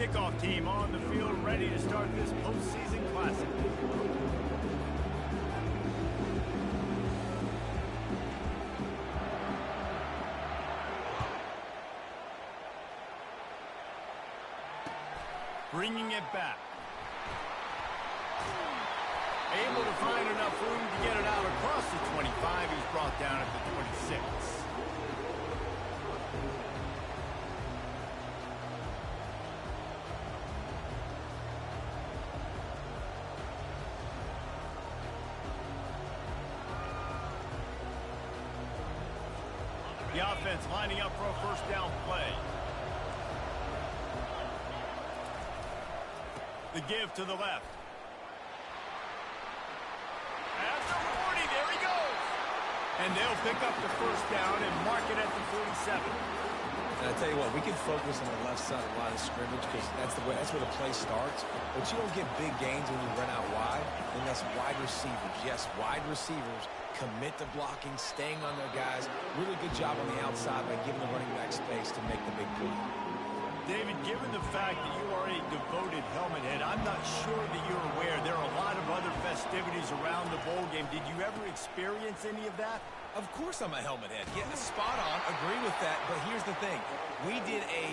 kickoff team on the field ready to start this postseason classic. Bringing it back. Able to find enough room to get it out across the 25. He's brought down at the 26. The offense lining up for a first down play. The give to the left. At the 40, there he goes. And they'll pick up the first down and mark it at the 47. And I tell you what, we can focus on the left side of the line of scrimmage because that's where the play starts. But you don't get big gains when you run out wide, and that's wide receivers. Yes, wide receivers commit to blocking, staying on their guys. Really good job on the outside by giving the running back space to make the big play. David, given the fact that you are a devoted helmet head, I'm not sure that you're aware there are a lot of other festivities around the bowl game. Did you ever experience any of that? Of course I'm a helmet head. Yeah, spot on. Agree with that. But here's the thing. We did a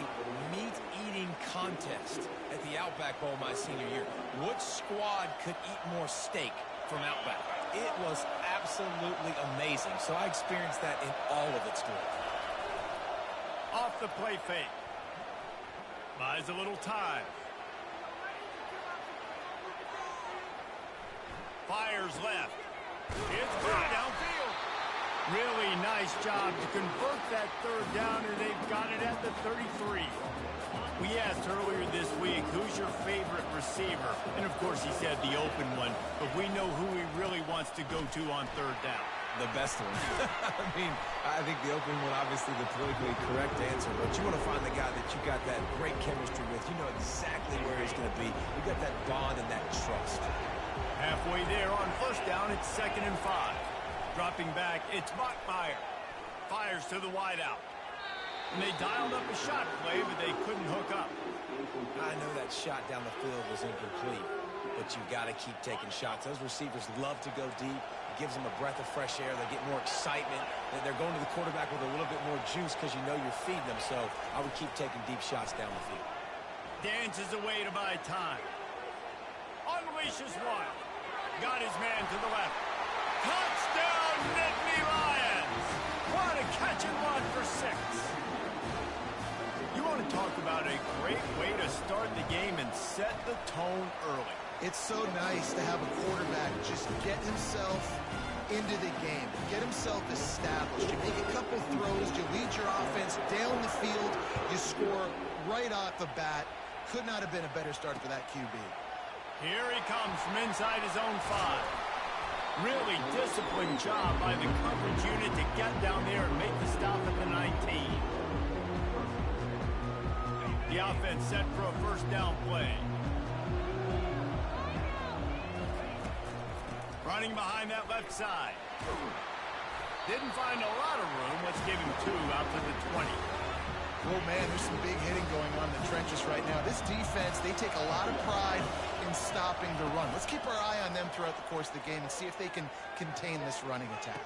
meat-eating contest at the Outback Bowl my senior year. Which squad could eat more steak from Outback? It was absolutely amazing. So I experienced that in all of its glory. Off the play fake. Buys a little time. Fires left. It's good downfield. Really nice job to convert that third down, and they've got it at the 33. We asked earlier this week, who's your favorite receiver? And, of course, he said the open one, but we know who he really wants to go to on third down. The best one. I mean, I think the open one, obviously the politically correct answer, but you want to find the guy that you got that great chemistry with. You know exactly where he's going to be. You got that bond and that trust. Halfway there on first down, it's 2nd and 5. Dropping back, it's Bachmeier. Fires to the wideout. And they dialed up a shot play, but they couldn't hook up. I know that shot down the field was incomplete, but you got to keep taking shots. Those receivers love to go deep. It gives them a breath of fresh air. They get more excitement. They're going to the quarterback with a little bit more juice because you know you're feeding them. So I would keep taking deep shots down the field. Dances away to buy time. Unleashes one. Got his man to the left. Touchdown, Nittany Lions! What a catch and run for 6. You want to talk about a great way to start the game and set the tone early. It's so nice to have a quarterback just get himself into the game, get himself established. You make a couple throws, you lead your offense down the field, you score right off the bat. Could not have been a better start for that QB. Here he comes from inside his own 5. Really disciplined job by the coverage unit to get down there and make the stop at the 19. The offense set for a first down play. Running behind that left side. Didn't find a lot of room. Let's give him 2 out to the 20. Oh, man, there's some big hitting going on in the trenches right now. This defense, they take a lot of pride in stopping the run. Let's keep our eye on them throughout the course of the game and see if they can contain this running attack.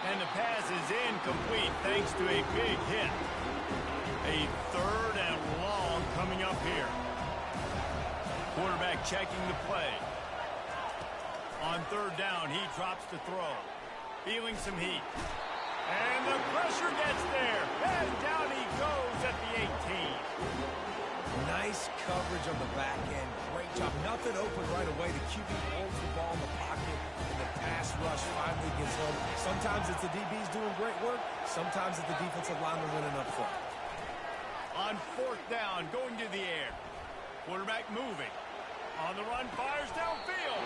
And the pass is incomplete thanks to a big hit. A 3rd and long coming up here. Quarterback checking the play. On 3rd down, he drops to throw. Feeling some heat. And the pressure gets there. And down he goes at the 18. Nice coverage on the back end. Great job. Nothing open right away. The QB holds the ball in the pocket, and the pass rush finally gets home. Sometimes it's the DBs doing great work. Sometimes it's the defensive lineman winning up front. On 4th down, going to the air. Quarterback moving. On the run, fires downfield.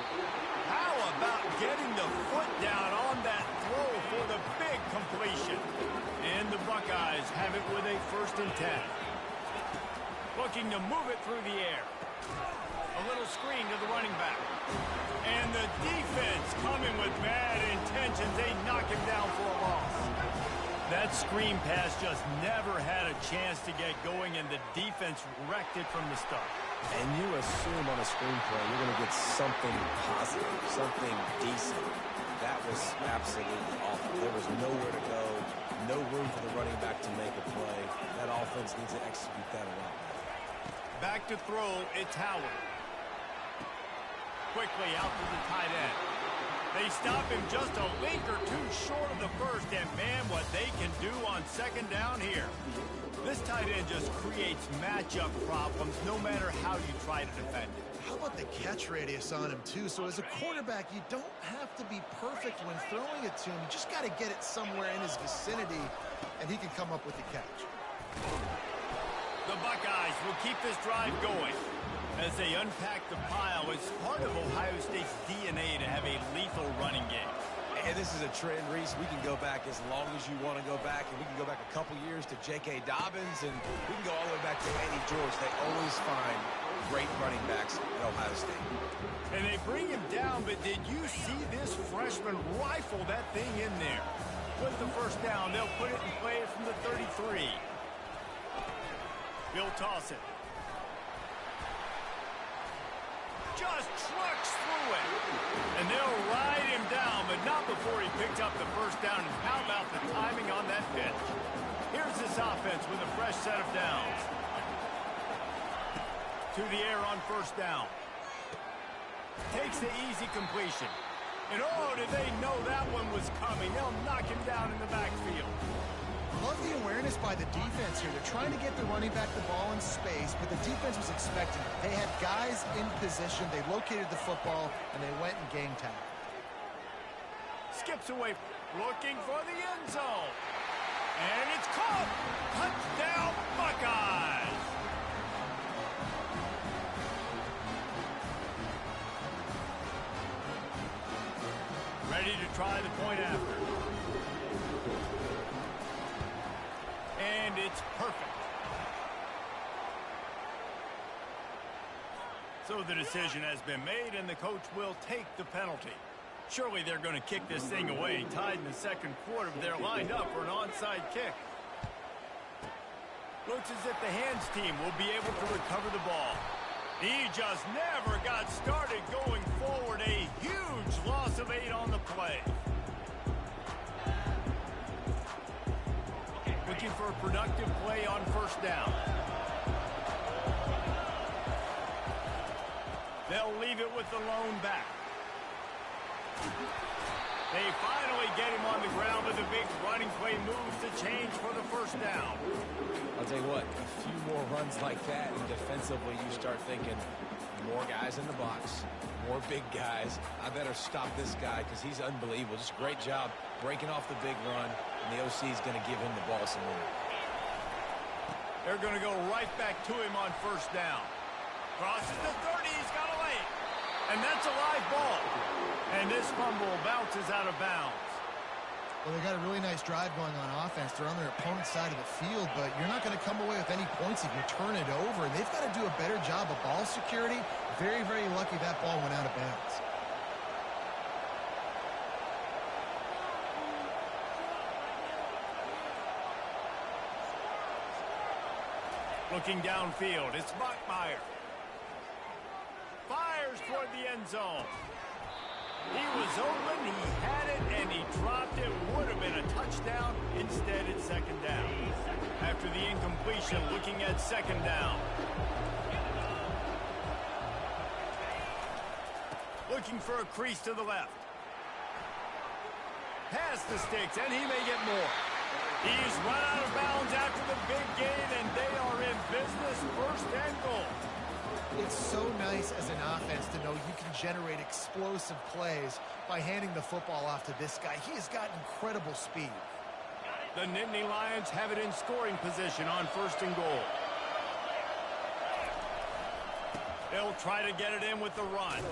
How about getting the foot down on that throw for the big completion? And the Buckeyes have it with a 1st and 10. Looking to move it through the air. A little screen to the running back. And the defense coming with bad intentions. They knock him down for a loss. That screen pass just never had a chance to get going, and the defense wrecked it from the start. And you assume on a screenplay you're going to get something positive, something decent. That was absolutely awful. There was nowhere to go, no room for the running back to make a play. That offense needs to execute that a lot better. Back to throw, it's Howard. Quickly out to the tight end. They stop him just a link or two short of the first, and man, what they can do on second down here. This tight end just creates matchup problems no matter how you try to defend it. How about the catch radius on him, too? So as a quarterback, you don't have to be perfect when throwing it to him. You just got to get it somewhere in his vicinity, and he can come up with the catch. The Buckeyes will keep this drive going. As they unpack the pile, it's part of Ohio State's DNA to have a lethal running game. And this is a trend, Reese. We can go back as long as you want to go back, and we can go back a couple years to J.K. Dobbins, and we can go all the way back to Eddie George. They always find great running backs at Ohio State. And they bring him down, but did you see this freshman rifle that thing in there? With the first down, they'll put it in play from the 33. He'll toss it. Just trucks through it. And they'll ride him down, but not before he picked up the first down. And how about the timing on that pitch? Here's this offense with a fresh set of downs. To the air on first down. Takes the easy completion. And oh, did they know that one was coming. They'll knock him down in the backfield. Love the awareness by the defense here. They're trying to get the running back the ball in space, but the defense was expecting it. They had guys in position. They located the football, and they went and gang tagged. Skips away, looking for the end zone. And it's caught. Touchdown, Buckeyes. Ready to try the point after. And it's perfect. So the decision has been made, and the coach will take the penalty. Surely they're going to kick this thing away. Tied in the second quarter, but they're lined up for an onside kick. Looks as if the hands team will be able to recover the ball. He just never got started going forward. A huge loss of 8 on the play. Looking for a productive play on first down. They'll leave it with the lone back. They finally get him on the ground, but the big running play moves to change for the first down. I'll tell you what, a few more runs like that, and defensively you start thinking more guys in the box, more big guys. I better stop this guy because he's unbelievable. Just a great job breaking off the big run, and the OC is going to give him the ball some more. They're going to go right back to him on first down. Crosses the 30, he's got a lane. And that's a live ball. And this fumble bounces out of bounds. Well, they got a really nice drive going on offense. They're on their opponent's side of the field, but you're not going to come away with any points if you turn it over. And they've got to do a better job of ball security. Very, very lucky that ball went out of bounds. Looking downfield, it's Bachmeier. Fires toward the end zone. He was open, he had it, and he dropped it. Would have been a touchdown. Instead, it's second down. After the incompletion, looking at second down. Looking for a crease to the left. Past the sticks, and he may get more. He's run out of bounds after the big gain, and they are in business, first and goal. It's so nice as an offense to know you can generate explosive plays by handing the football off to this guy. He has got incredible speed. The Nittany Lions have it in scoring position on first and goal. They'll try to get it in with the run.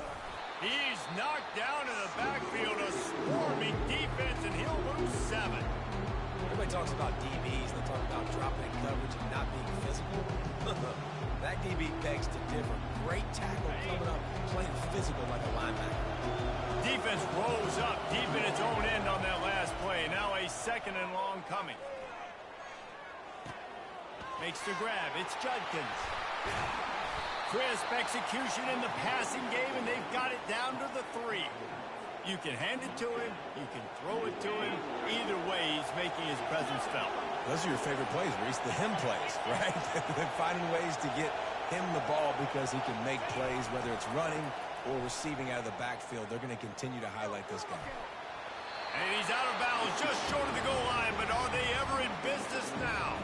He's knocked down in the backfield, a swarming defense, and he'll lose 7. Everybody talks about DBs, they talk about dropping coverage and not being physical. That DB begs to differ. Great tackle coming up, playing physical like a linebacker. Defense rolls up deep in its own end on that last play. Now a second and long coming. Makes the grab. It's Judkins. Crisp execution in the passing game, and they've got it down to the 3. You can hand it to him. You can throw it to him. Either way, he's making his presence felt. Those are your favorite plays, Reese, the him plays, right? Finding ways to get him the ball because he can make plays, whether it's running or receiving out of the backfield. They're going to continue to highlight this guy. And he's out of bounds, just short of the goal line, but are they ever in business now?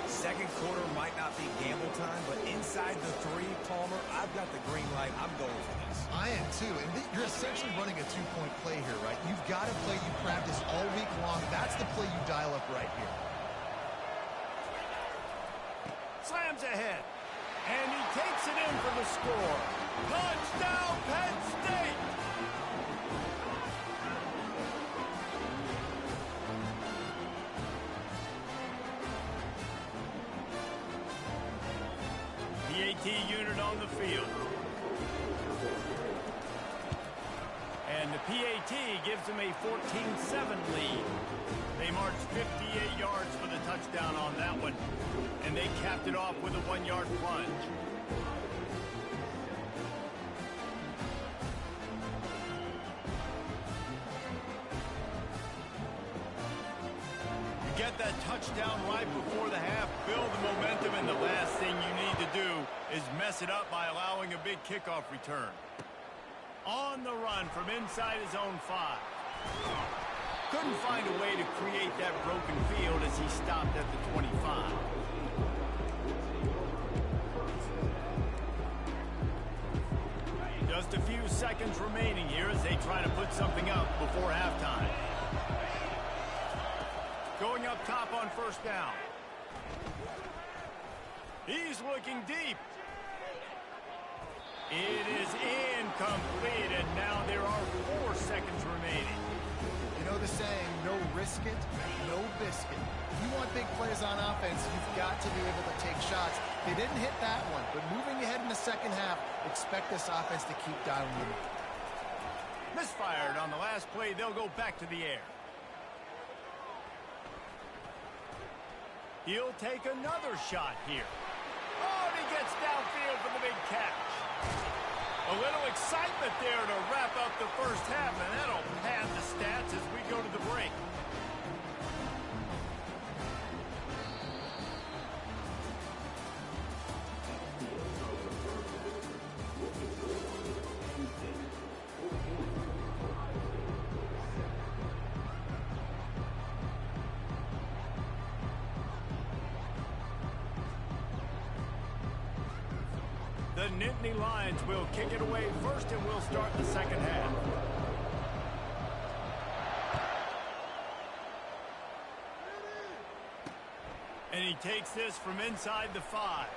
Second quarter might not be gamble time, but inside the 3, Palmer, I've got the green light. I'm going for this. I am too, and you're essentially running a 2-point play here, right? You've got a play you practice all week long. That's the play you dial up right here. Slams ahead, and he takes it in for the score. Touchdown, Penn State! PAT unit on the field. And the PAT gives them a 14-7 lead. They marched 58 yards for the touchdown on that one. And they capped it off with a 1-yard plunge. Get that touchdown right before the half, build the momentum, and the last thing you need to do is mess it up by allowing a big kickoff return. On the run from inside his own 5. Couldn't find a way to create that broken field as he stopped at the 25. Just a few seconds remaining here as they try to put something up before halftime. Going up top on first down. He's looking deep. It is incomplete, and now there are 4 seconds remaining. You know the saying, no risk it, no biscuit. If you want big plays on offense, you've got to be able to take shots. They didn't hit that one, but moving ahead in the second half, expect this offense to keep dialing them. Misfired on the last play. They'll go back to the air. He'll take another shot here. Oh, and he gets downfield for the big catch. A little excitement there to wrap up the first half, and that'll pad the stats as we go to the break. The Nittany Lions will kick it away first, and we'll start the second half. And he takes this from inside the 5.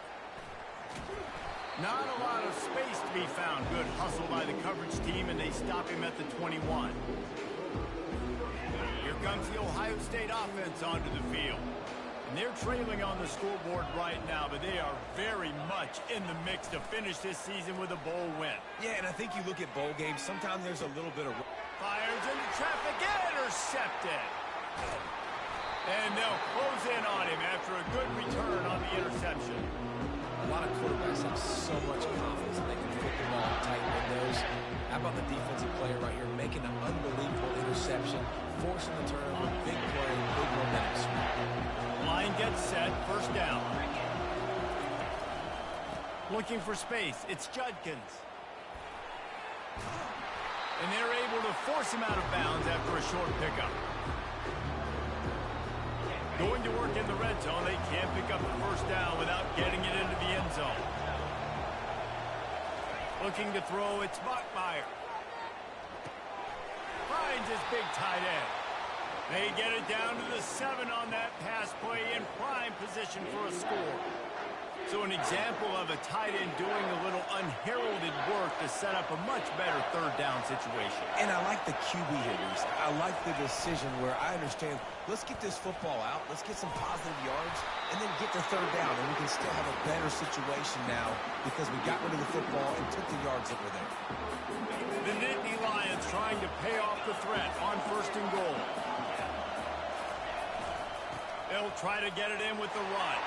Not a lot of space to be found. Good hustle by the coverage team, and they stop him at the 21. Here comes the Ohio State offense onto the field. And they're trailing on the scoreboard right now, but they are very much in the mix to finish this season with a bowl win. Yeah, and I think you look at bowl games, sometimes there's a little bit of... Fires into traffic, intercepted. And they'll close in on him after a good return on the interception. A lot of quarterbacks have so much confidence that they can fit the ball in tight windows. How about the defensive player right here making an unbelievable interception, forcing the turnover, big play, big momentum. Line gets set, first down. Looking for space, it's Judkins. And they're able to force him out of bounds after a short pickup. Going to work in the red zone, they can't pick up the first down without getting it into the end zone. Looking to throw, it's Bachmeier. Finds his big tight end. They get it down to the 7 on that pass play in prime position for a score. So an example of a tight end doing a little unheralded work to set up a much better third down situation. And I like the QB here, Reese. I like the decision where I understand, let's get this football out, let's get some positive yards, and then get the third down, and we can still have a better situation now because we got rid of the football and took the yards that were there. The Nittany Lions trying to pay off the threat on first and goal. They'll try to get it in with the run.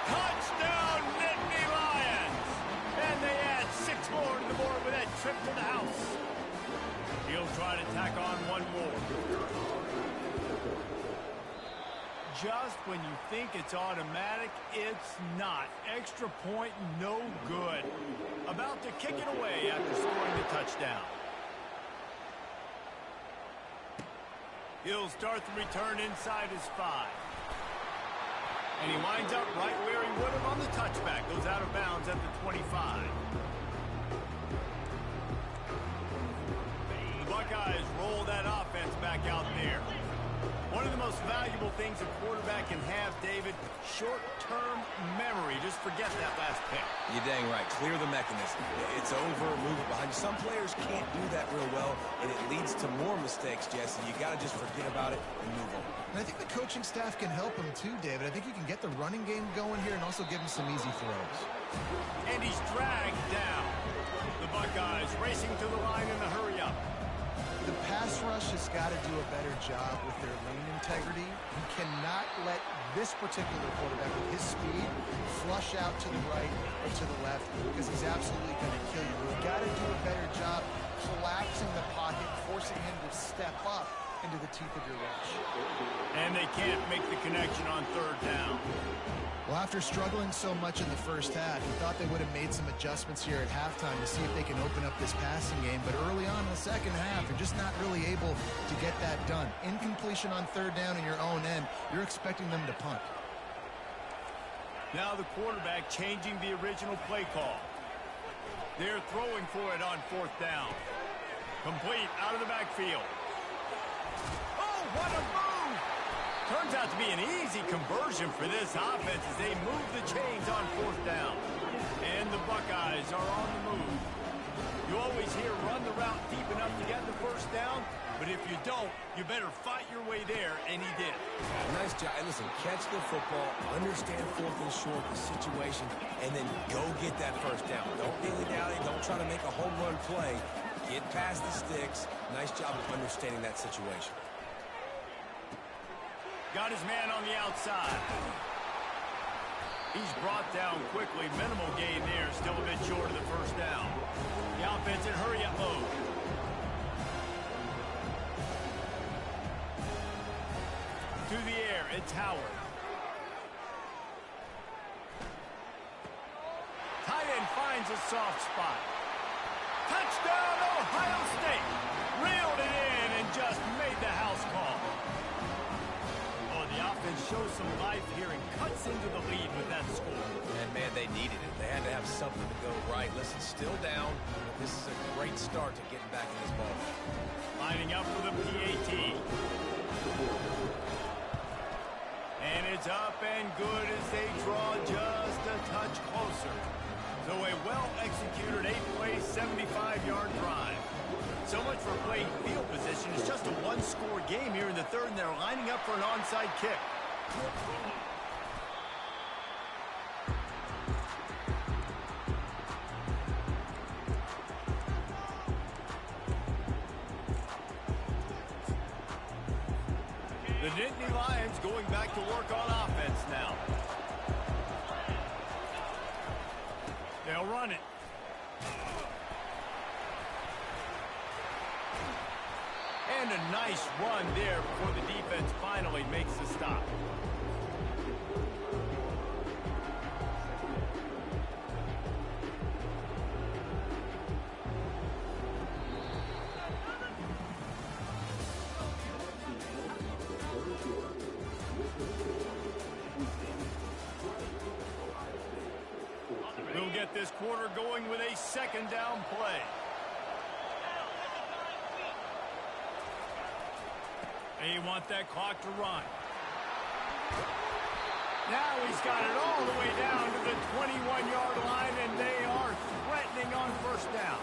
Touchdown, Nittany Lions! And they add 6 more to the board with that trip to the house. He'll try to tack on one more. Just when you think it's automatic, it's not. Extra point, no good. About to kick it away after scoring the touchdown. He'll start the return inside his 5. And he winds up right where he would have on the touchback. Goes out of bounds at the 25. The Buckeyes roll that offense back out there. One of the most valuable things a quarterback can have, David, short-term memory. Just forget that last pick. You're dang right. Clear the mechanism. It's over, move it behind you. Some players can't do that real well, and it leads to more mistakes, Jesse. You got to just forget about it and move on. And I think the coaching staff can help him too, David. I think you can get the running game going here and also give him some easy throws. And he's dragged down. The Buckeyes racing to the line in a hurry-up. The pass rush has got to do a better job with their lane integrity. You cannot let this particular quarterback with his speed flush out to the right or to the left because he's absolutely going to kill you. We've got to do a better job collapsing the pocket, forcing him to step up into the teeth of your rush. And they can't make the connection on 3rd down. Well, after struggling so much in the first half, you thought they would have made some adjustments here at halftime to see if they can open up this passing game. But early on in the second half, they're just not really able to get that done. Incompletion on 3rd down in your own end, you're expecting them to punt. Now the quarterback changing the original play call. They're throwing for it on 4th down. Complete out of the backfield. Oh, what a move! Turns out to be an easy conversion for this offense as they move the chains on 4th down. And the Buckeyes are on the move. You always hear run the route deep enough to get the 1st down, but if you don't, you better fight your way there, and he did. Nice job. Hey, listen, catch the football, understand 4th and short, the situation, and then go get that 1st down. Don't dilly-dally, don't try to make a home run play. Get past the sticks. Nice job of understanding that situation. Got his man on the outside. He's brought down quickly. Minimal gain there. Still a bit short of the 1st down. The offense in hurry-up mode. To the air, it's Howard. Tight end finds a soft spot. Touchdown, Ohio State. Reeled it in and just made the house call. The offense shows some life here and cuts into the lead with that score. And, man, they needed it. They had to have something to go right. Listen, still down. This is a great start to getting back in this ball. Lining up for the PAT. And it's up and good as they draw just a touch closer. So a well-executed 8-play, 75-yard drive. So much for playing field position. It's just a one-score game here in the 3rd, and they're lining up for an onside kick. The Nittany Lions going back to work on offense now. They'll run it. And a nice run there before the defense finally makes the stop. We'll get this quarter going with a 2nd down play. They want that clock to run. Now he's got it all the way down to the 21-yard line, and they are threatening on 1st down.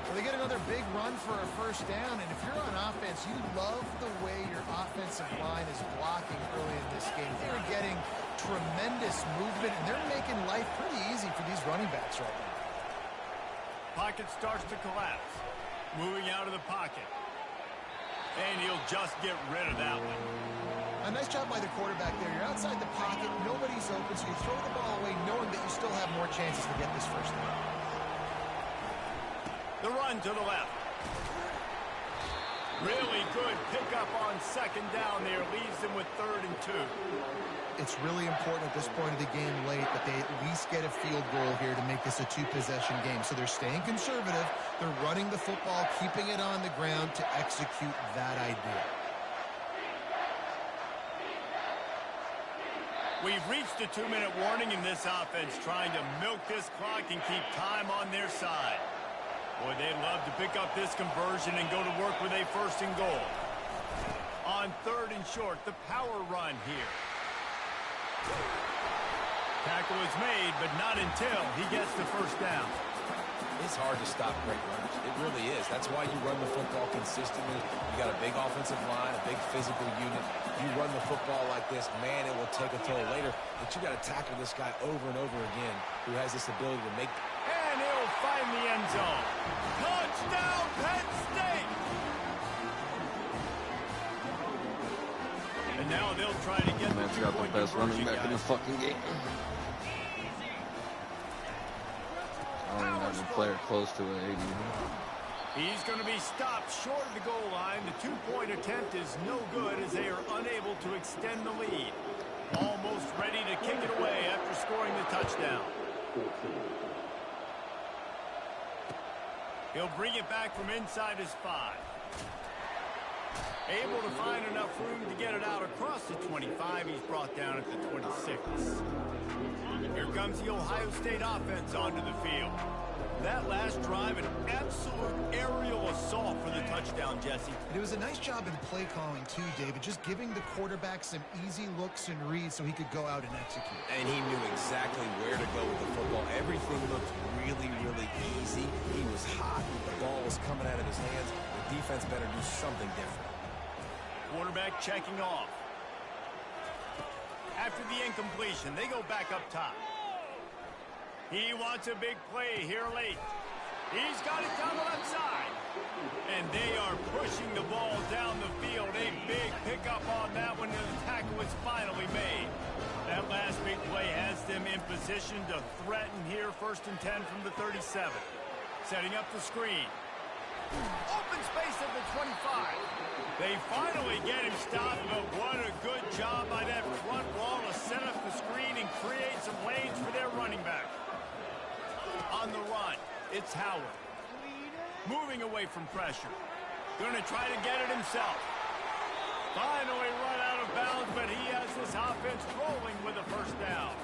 Well, they get another big run for a 1st down, and if you're on offense, you love the way your offensive line is blocking early in this game. They're getting tremendous movement, and they're making life pretty easy for these running backs right now. Pocket starts to collapse. Moving out of the pocket. And he'll just get rid of that one. I A nice job by the quarterback there. You're outside the pocket, nobody's open, so you throw the ball away knowing that you still have more chances to get this first down. The run to the left. Really good pickup on second down there. Leaves them with 3rd and 2. It's really important at this point of the game late that they at least get a field goal here to make this a 2-possession game. So they're staying conservative. They're running the football, keeping it on the ground to execute that idea. We've reached a 2-minute warning in this offense, trying to milk this clock and keep time on their side. Boy, they'd love to pick up this conversion and go to work with a 1st and goal. On 3rd and short, the power run here. Tackle is made, but not until he gets the 1st down. It's hard to stop great runners. It really is. That's why you run the football consistently. You got a big offensive line, a big physical unit. You run the football like this, man, it will take a toll later. But you got to tackle this guy over and over again who has this ability to make... And he'll find the end zone. Touchdown, Penn State! And now they'll try to get Man's got the best running back in the fucking game. I don't even have a player close to an 80. He's going to be stopped short of the goal line. The 2-point attempt is no good as they are unable to extend the lead. Almost ready to kick it away after scoring the touchdown. He'll bring it back from inside his 5. Able to find enough room to get it out across the 25. He's brought down at the 26. Here comes the Ohio State offense onto the field. That last drive, an absolute aerial assault for the touchdown, Jesse. And it was a nice job in play calling too, David, just giving the quarterback some easy looks and reads so he could go out and execute. And he knew exactly where to go with the football. Everything looked really, really easy. He was hot. The ball was coming out of his hands. The defense better do something different. Quarterback checking off. After the incompletion, they go back up top. He wants a big play here late. He's got it down the left side. And they are pushing the ball down the field. A big pickup on that one, and the tackle is finally made. That last big play has them in position to threaten here. 1st and 10 from the 37. Setting up the screen. Open space at the 25. They finally get him stopped, but what a good job by that front wall to set up the screen and create some lanes for their running back. On the run, it's Howard. Moving away from pressure. Going to try to get it himself. Finally run out of bounds, but he has this offense rolling with a 1st down.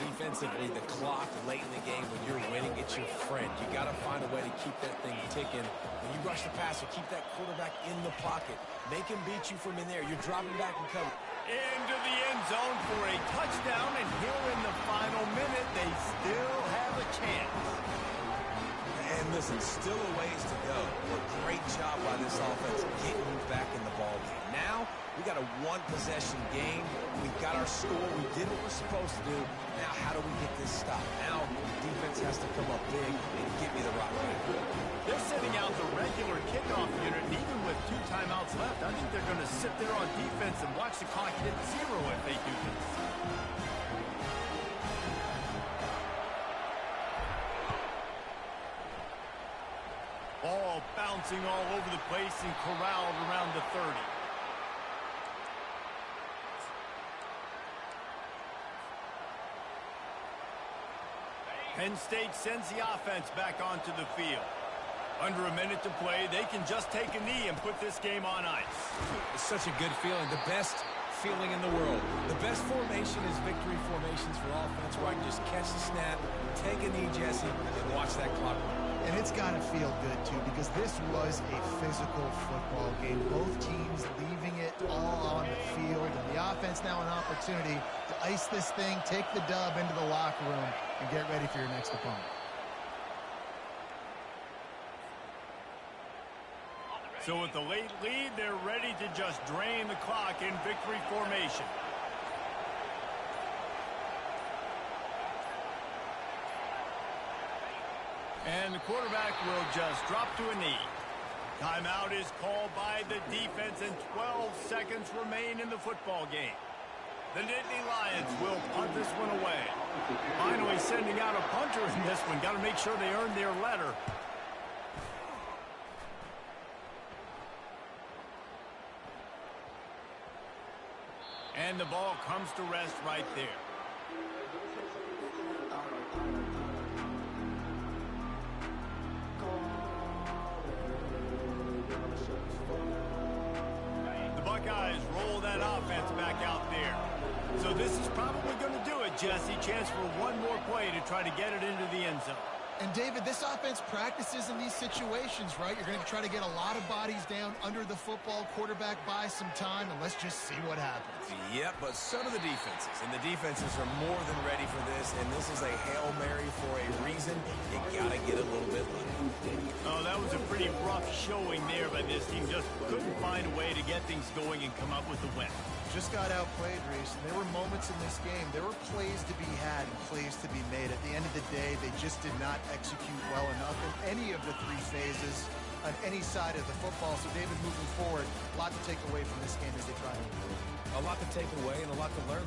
Defensively, the clock late in the game, when you're winning, it's your friend. You got to find a way to keep that thing ticking. When you rush the passer, keep that quarterback in the pocket. Make him beat you from in there. You're dropping back and cover. Into the end zone for a touchdown, and here in the final minute, they still have a chance. And listen, still a ways to go. A great job by this offense getting you back in the ball game. Now, we got a 1-possession game. We've got our score. We did what we're supposed to do. Now, how do we get this stopped? Now, defense has to come up big and get me the rock back. They're sending out the regular kickoff unit, and even with 2 timeouts left, I think they're going to sit there on defense and watch the clock hit 0 if they do this. Ball bouncing all over the place and corralled around the 30. Penn State sends the offense back onto the field. Under a minute to play, they can just take a knee and put this game on ice. It's such a good feeling. The best feeling in the world. The best formation is victory formations for offense, where I can just catch the snap, take a knee, Jesse, and watch that clock run. And it's got to feel good, too, because this was a physical football game. Both teams leaving it all on the field, and the offense now an opportunity to ice this thing, take the dub into the locker room, and get ready for your next opponent. So with the late lead, they're ready to just drain the clock in victory formation. And the quarterback will just drop to a knee. Timeout is called by the defense, and 12 seconds remain in the football game. The Nittany Lions will punt this one away. Finally sending out a punter in this one. Got to make sure they earn their letter. And the ball comes to rest right there. The Buckeyes roll that offense back out there. So this is probably going to do it, Jesse. Chance for one more play to try to get it into the end zone. And, David, this offense practices in these situations, right? You're going to try to get a lot of bodies down under the football, quarterback buy some time, and let's just see what happens. Yep, but so do the defenses. And the defenses are more than ready for this, and this is a Hail Mary for a reason. You got to get a little bit lucky. Oh, that was a pretty rough showing there by this team. Just couldn't find a way to get things going and come up with the win. Just got outplayed, Reese. There were moments in this game. There were plays to be had and plays to be made. At the end of the day, they just did not execute well enough in any of the three phases on any side of the football. So, David, moving forward, a lot to take away from this game as they try to improve. A lot to take away and a lot to learn.